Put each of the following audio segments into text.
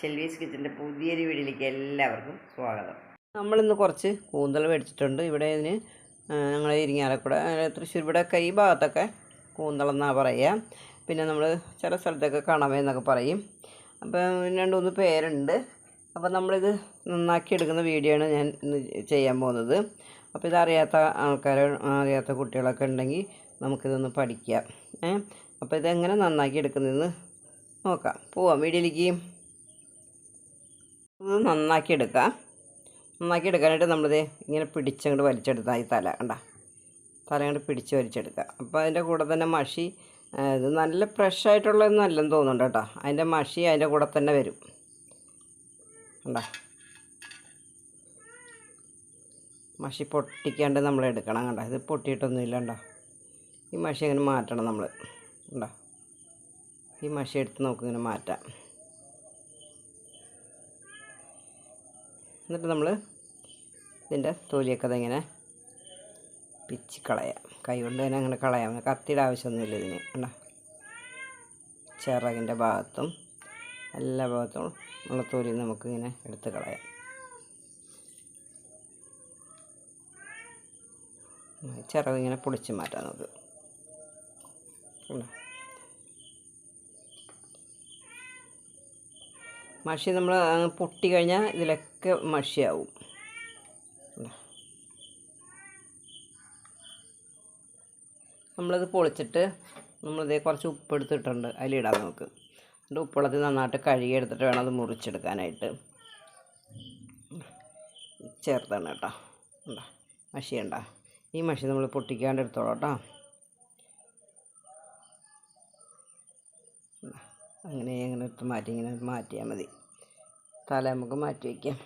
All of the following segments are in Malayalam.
ഷെൽവീസ് കിച്ചൻ്റെ പുതിയൊരു വീഡിയോയിലേക്ക് എല്ലാവർക്കും സ്വാഗതം. നമ്മളിന്ന് കുറച്ച് കൂന്തൽ മേടിച്ചിട്ടുണ്ട്. ഇവിടെ ഇതിന് ഞങ്ങൾ ഇരിങ്ങാലക്കുട തൃശ്ശൂർ ഇവിടെയൊക്കെ ഈ ഭാഗത്തൊക്കെ കൂന്തളെന്നാണ് പറയുക. പിന്നെ നമ്മൾ ചില സ്ഥലത്തൊക്കെ കണവയെന്നൊക്കെ പറയും. അപ്പം രണ്ട് മൂന്ന് പേരുണ്ട്. അപ്പം നമ്മളിത് നന്നാക്കി എടുക്കുന്ന വീഡിയോ ആണ് ഞാൻ ഇന്ന് ചെയ്യാൻ പോകുന്നത്. അപ്പോൾ ഇതറിയാത്ത അറിയാത്ത കുട്ടികളൊക്കെ ഉണ്ടെങ്കിൽ നമുക്കിതൊന്ന് പഠിക്കാം. അപ്പോൾ ഇതെങ്ങനെ നന്നാക്കി എടുക്കുന്നതെന്ന് നോക്കാം. പോവാം വീഡിയോയിലേക്ക്. ഇത് നന്നാക്കി എടുക്കാനായിട്ട് നമ്മളിത് ഇങ്ങനെ പിടിച്ചങ്ങോട്ട് വലിച്ചെടുത്താൽ ഈ തല അങ്ങോട്ട് പിടിച്ച് വലിച്ചെടുക്കുക. അപ്പോൾ അതിൻ്റെ കൂടെ തന്നെ മഷി, ഇത് നല്ല ഫ്രഷായിട്ടുള്ളതൊന്നും അല്ലെന്ന് തോന്നുന്നുണ്ട് കേട്ടോ. അതിൻ്റെ മഷി അതിൻ്റെ കൂടെ തന്നെ വരും. മഷി പൊട്ടിക്കാണ്ട് നമ്മൾ എടുക്കണം. ഇത് പൊട്ടിയിട്ടൊന്നുമില്ല. ഈ മഷി അങ്ങനെ മാറ്റണം നമ്മൾ. ഈ മഷി എടുത്ത് നമുക്കിങ്ങനെ മാറ്റാം. എന്നിട്ട് നമ്മൾ ഇതിൻ്റെ തൊലിയൊക്കെ അതിങ്ങനെ പിച്ചി കളയാം. കൈ കൊണ്ട് തന്നെ അങ്ങനെ കളയാം. കത്തിയുടെ ആവശ്യമൊന്നുമില്ല ഇതിന്. ചിറകിൻ്റെ ഭാഗത്തും എല്ലാ ഭാഗത്തും ഉള്ള തൊലി നമുക്കിങ്ങനെ എടുത്ത് കളയാം. ചിറക് ഇങ്ങനെ പൊളിച്ച് മാറ്റാം നമുക്ക്. മഷി നമ്മൾ പൊട്ടി കഴിഞ്ഞാൽ ഇതിലൊക്കെ മഷിയാവും. നമ്മളത് പൊളിച്ചിട്ട് നമ്മളിതേ കുറച്ച് ഉപ്പ് എടുത്തിട്ടുണ്ട്, അതിലിടാം നമുക്ക്. എന്നിട്ട് ഉപ്പുവെള്ളത്തിൽ നന്നായിട്ട് കഴുകിയെടുത്തിട്ട് വേണം അത് മുറിച്ചെടുക്കാനായിട്ട്. ചേർത്താണ് കേട്ടോ. മഷി ഈ മഷി നമ്മൾ പൊട്ടിക്കാണ്ട് എടുത്തോളാം കേട്ടോ. അങ്ങനെ എടുത്ത് ഇങ്ങനെ മാറ്റിയാൽ മതി. തല നമുക്ക് മാറ്റി വയ്ക്കാം.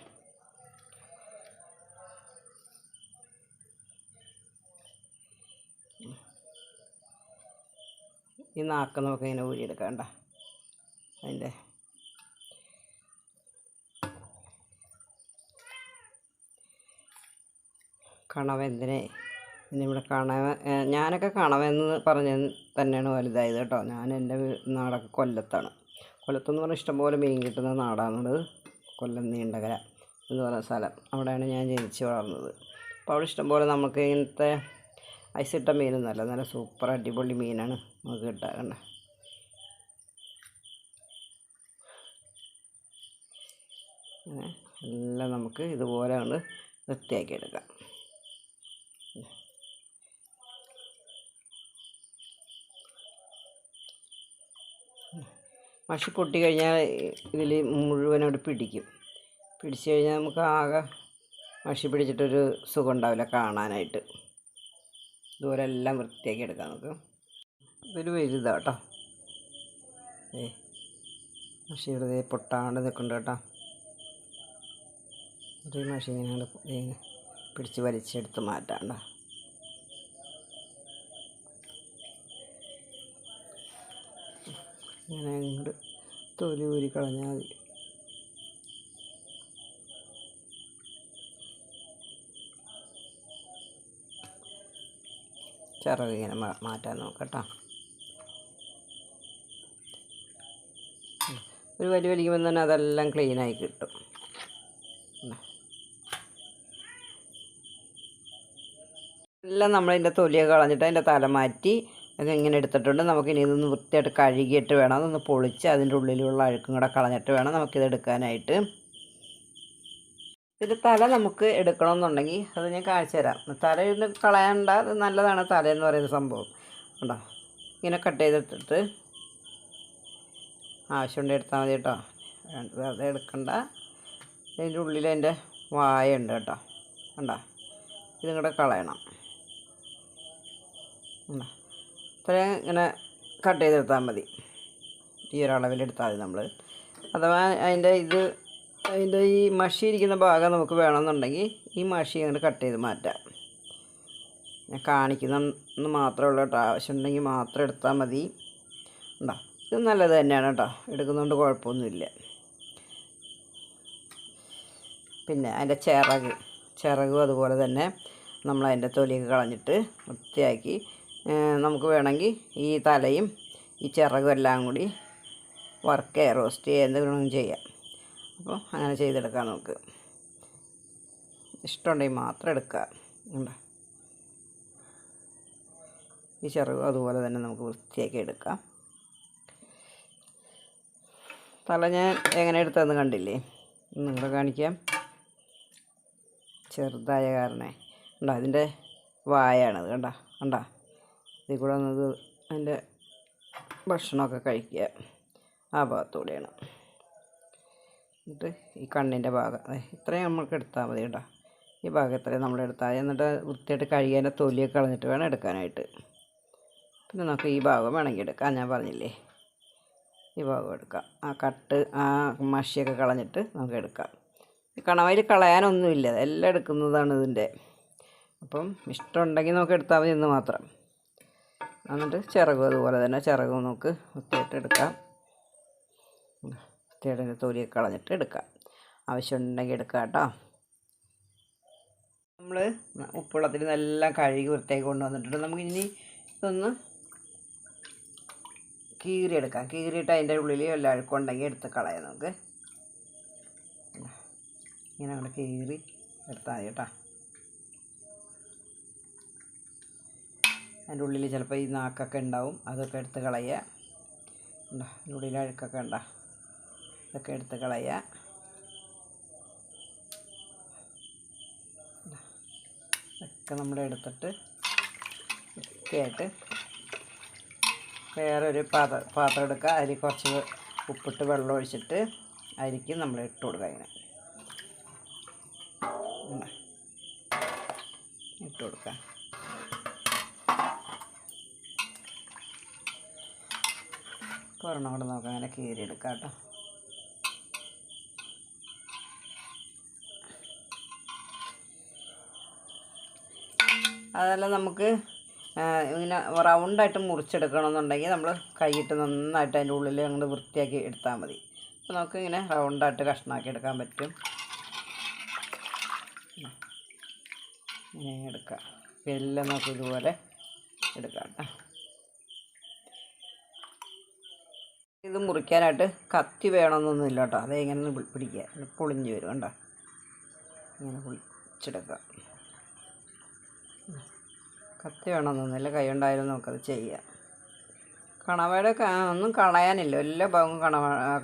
ഈ നാക്ക് നമുക്കിങ്ങനെ ഊരിയെടുക്കാം. അതിൻ്റെ കണവ എന്തിനെ ഇവിടെ ഞാനൊക്കെ കണവെന്ന് പറഞ്ഞ് തന്നെയാണ് വലുതായത് കേട്ടോ. ഞാൻ എൻ്റെ നാടൊക്കെ കൊല്ലത്താണ്. കൊല്ലത്തെന്ന് പറഞ്ഞാൽ ഇഷ്ടംപോലെ മീൻ കിട്ടുന്ന നാടാണ്. കൊല്ലം നീണ്ടകര എന്ന് പറയുന്ന സ്ഥലം. അവിടെയാണ് ഞാൻ ജനിച്ച് വളർന്നത്. അപ്പോൾ അവിടെ ഇഷ്ടംപോലെ നമുക്ക് ഇങ്ങനത്തെ ഐസിട്ട മീനൊന്നുമല്ല, നല്ല സൂപ്പർ അടിപൊളി മീനാണ് നമുക്ക് കിട്ടുക. എല്ലാം നമുക്ക് ഇതുപോലെ കൊണ്ട് വൃത്തിയാക്കി എടുക്കാം. മഷി പൊട്ടി കഴിഞ്ഞാൽ ഇതിൽ മുഴുവനോട് പിടിച്ച് കഴിഞ്ഞാൽ നമുക്ക് ആകെ മഷി പിടിച്ചിട്ടൊരു സുഖം ഉണ്ടാവില്ല കാണാനായിട്ട്. ഇതുപോലെ എല്ലാം വൃത്തിയാക്കി എടുക്കാം നമുക്ക്. ഇതൊരു വലുതാട്ടോ. മഷി വെറുതെ പൊട്ടാണ്ട് നിൽക്കുന്നുണ്ട് കേട്ടോ. ഒരു മഷി ഇങ്ങനെ പിടിച്ച് വലിച്ചെടുത്ത് മാറ്റാണ്ട. ഇങ്ങനെ അങ്ങോട്ട് തൊലി ഊരി കളഞ്ഞാൽ മതി. ചിറക് ഇങ്ങനെ മാറ്റാൻ നോക്കട്ടോ. ഒരു വലിക്കുമ്പോൾ തന്നെ അതെല്ലാം ക്ലീനായി കിട്ടും. എല്ലാം നമ്മളതിൻ്റെ തൊലിയൊക്കെ കളഞ്ഞിട്ട് അതിൻ്റെ തല മാറ്റി അത് ഇങ്ങനെ എടുത്തിട്ടുണ്ട്. നമുക്കിനി ഇതൊന്ന് വൃത്തിയായിട്ട് കഴുകിയിട്ട് വേണം അതൊന്ന് പൊളിച്ച് അതിൻ്റെ ഉള്ളിലുള്ള അഴുക്കും കൂടെ കളഞ്ഞിട്ട് വേണം നമുക്കിത് എടുക്കാനായിട്ട്. ഇതിൻ്റെ തല നമുക്ക് എടുക്കണമെന്നുണ്ടെങ്കിൽ അത് ഞാൻ കാണിച്ചു തരാം. തല ഇന്ന് കളയണ്ട, അത് നല്ലതാണ് തലയെന്ന് പറയുന്ന സംഭവം. ഇങ്ങനെ കട്ട് ചെയ്തെടുത്തിട്ട് ആവശ്യമുണ്ട് എടുത്താൽ മതി കേട്ടോ. വെറുതെ എടുക്കണ്ട. അതിൻ്റെ ഉള്ളിൽ അതിൻ്റെ വായ ഉണ്ട് കേട്ടോ. ഇതും കൂടെ കളയണം. ഇത്രയും ഇങ്ങനെ കട്ട് ചെയ്തെടുത്താൽ മതി. ഈ ഒരളവിലെടുത്താൽ മതി നമ്മൾ. അഥവാ അതിൻ്റെ ഈ മഷി ഇരിക്കുന്ന ഭാഗം നമുക്ക് വേണമെന്നുണ്ടെങ്കിൽ ഈ മഷി അങ്ങനെ കട്ട് ചെയ്ത് മാറ്റാം. ഞാൻ കാണിക്കുന്ന മാത്രമേ ഉള്ളൂ കേട്ടോ. ആവശ്യമുണ്ടെങ്കിൽ മാത്രം എടുത്താൽ മതി. ഇത് നല്ലത് തന്നെയാണ് കേട്ടോ. എടുക്കുന്നതുകൊണ്ട് കുഴപ്പമൊന്നുമില്ല. പിന്നെ അതിൻ്റെ ചിറകും അതുപോലെ തന്നെ നമ്മളതിൻ്റെ തൊലിയൊക്കെ കളഞ്ഞിട്ട് വൃത്തിയാക്കി നമുക്ക് വേണമെങ്കിൽ ഈ തലയും ഈ ചിറകും എല്ലാം കൂടി വറുക്കുക, റോസ്റ്റ് ചെയ്യുക, എന്തെങ്കിലും ചെയ്യാം. അപ്പോൾ അങ്ങനെ ചെയ്തെടുക്കാം. നമുക്ക് ഇഷ്ടമുണ്ടെങ്കിൽ മാത്രം എടുക്കുക. ഉണ്ടോ, ഈ ചിറക് അതുപോലെ തന്നെ നമുക്ക് വൃത്തിയാക്കി എടുക്കാം. തല ഞാൻ എങ്ങനെ എടുത്തതെന്ന് കണ്ടില്ലേ, നിങ്ങളെ കാണിക്കാം. ചെറുതായ കാരണേ ഉണ്ടോ, അതിൻ്റെ വായാണത്. കണ്ട ഇതിൽ കൂടെ വന്നത് അതിൻ്റെ ഭക്ഷണമൊക്കെ കഴിക്കുക ആ ഭാഗത്തൂടെയാണ്. എന്നിട്ട് ഈ കണ്ണിൻ്റെ ഭാഗം ഇത്രയും നമുക്ക് എടുത്താൽ മതി. കേട്ടോ, ഈ ഭാഗം ഇത്രയും നമ്മൾ എടുത്താൽ മതി. എന്നിട്ട് വൃത്തിയായിട്ട് കഴുകിയതിൻ്റെ തൊലിയൊക്കെ കളഞ്ഞിട്ട് വേണം എടുക്കാനായിട്ട്. പിന്നെ നമുക്ക് ഈ ഭാഗം വേണമെങ്കിൽ എടുക്കാം. ഞാൻ പറഞ്ഞില്ലേ, ഈ ഭാഗം എടുക്കാം. ആ കട്ട് ആ മഷിയൊക്കെ കളഞ്ഞിട്ട് നമുക്ക് എടുക്കാം. ഈ കണവയിൽ കളയാനൊന്നുമില്ല, എല്ലാം എടുക്കുന്നതാണ് ഇതിൻ്റെ. അപ്പം ഇഷ്ടമുണ്ടെങ്കിൽ നമുക്ക് എടുത്താൽ മതി എന്ന് മാത്രം. എന്നിട്ട് ചിറകും അതുപോലെ തന്നെ ചിറകും നമുക്ക് വൃത്തിയായിട്ട് എടുക്കാം. വൃത്തിയായിട്ട് തൊലിയൊക്കെ കളഞ്ഞിട്ട് എടുക്കാം. ആവശ്യമുണ്ടെങ്കിൽ എടുക്കാം കേട്ടോ. നമ്മൾ ഉപ്പുവെള്ളത്തിൽ നല്ല കഴുകി വൃത്തിയാക്കി കൊണ്ടുവന്നിട്ടുണ്ട്. നമുക്കിനി ഇതൊന്ന് കീറിയെടുക്കാം. കീറിയിട്ട് അതിൻ്റെ ഉള്ളിൽ വല്ല അഴുക്കുണ്ടെങ്കിൽ എടുത്ത് കളയാം. നമുക്ക് ഇങ്ങനെ അങ്ങോട്ട് കീറി എടുത്താൽ മതി കേട്ടോ. അതിൻ്റെ ഉള്ളിൽ ചിലപ്പോൾ ഈ നാക്കൊക്കെ ഉണ്ടാവും, അതൊക്കെ എടുത്ത് കളയുക. ഉണ്ടോ, അതിൻ്റെ ഉള്ളിൽ അഴുക്കൊക്കെ ഉണ്ടോ, ഇതൊക്കെ എടുത്ത് കളയുക. ഇതൊക്കെ നമ്മൾ എടുത്തിട്ട് വൃത്തിയായിട്ട് വേറൊരു പാത്രം എടുക്കുക. അതിൽ കുറച്ച് ഉപ്പിട്ട് വെള്ളം ഒഴിച്ചിട്ട് അതിലേക്ക് നമ്മൾ ഇട്ട് കൊടുക്കുക. ഇങ്ങനെ ഇട്ട് കൊടുക്കുക. ഒരെണ്ണം കൂടെ നമുക്ക് അങ്ങനെ കീറിയെടുക്കാം കേട്ടോ. അതെല്ലാം നമുക്ക് ഇങ്ങനെ റൗണ്ടായിട്ട് മുറിച്ചെടുക്കണമെന്നുണ്ടെങ്കിൽ നമ്മൾ കൈയിട്ട് നന്നായിട്ട് അതിൻ്റെ ഉള്ളിൽ അങ്ങോട്ട് വൃത്തിയാക്കി എടുത്താൽ മതി. അപ്പോൾ നമുക്ക് ഇങ്ങനെ റൗണ്ടായിട്ട് കഷ്ണമാക്കി എടുക്കാൻ പറ്റും. ഇങ്ങനെ എടുക്കാം. എല്ലാം നമുക്ക് ഇതുപോലെ എടുക്കാം കേട്ടോ. ഇത് മുറിക്കാനായിട്ട് കത്തി വേണമെന്നൊന്നുമില്ല കേട്ടോ. അത് ഇങ്ങനെ പിടിക്കുക, പൊളിഞ്ഞ് വരും. കണ്ടോ, ഇങ്ങനെ പൊളിച്ചെടുക്കുക. കത്തി വേണമെന്നൊന്നുമില്ല, കൈ കൊണ്ടായാലും നമുക്കത് ചെയ്യാം. കണവയുടെ ഒന്നും കളയാനില്ല, എല്ലാ ഭാഗവും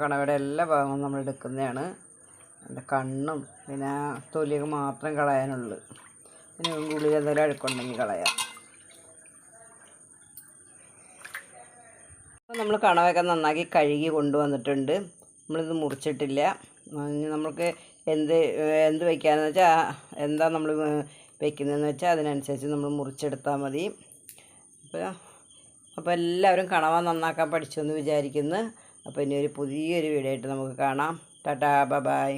കണവയുടെ എല്ലാ ഭാഗവും നമ്മൾ എടുക്കുന്നതാണ്. അതിൻ്റെ കണ്ണും പിന്നെ തൊലിയൊക്കെ മാത്രം കളയാനുള്ളൂ. പിന്നെ ഉള്ളിൽ എന്തെങ്കിലും അഴുക്കുണ്ടെങ്കിൽ കളയാം. അപ്പോൾ നമ്മൾ കണവയൊക്കെ നന്നാക്കി കഴുകി കൊണ്ടുവന്നിട്ടുണ്ട്. നമ്മളിത് മുറിച്ചിട്ടില്ല. നമുക്ക് എന്ത് വയ്ക്കാമെന്ന് വെച്ചാൽ എന്താ നമ്മൾ വയ്ക്കുന്നതെന്ന് വെച്ചാൽ അതിനനുസരിച്ച് നമ്മൾ മുറിച്ചെടുത്താൽ മതി. അപ്പോൾ എല്ലാവരും കണവ നന്നാക്കാൻ പഠിച്ചു എന്ന് വിചാരിക്കുന്നു. അപ്പോൾ ഇനി ഒരു പുതിയൊരു വീഡിയോ ആയിട്ട് നമുക്ക് കാണാം. Tata, bye bye.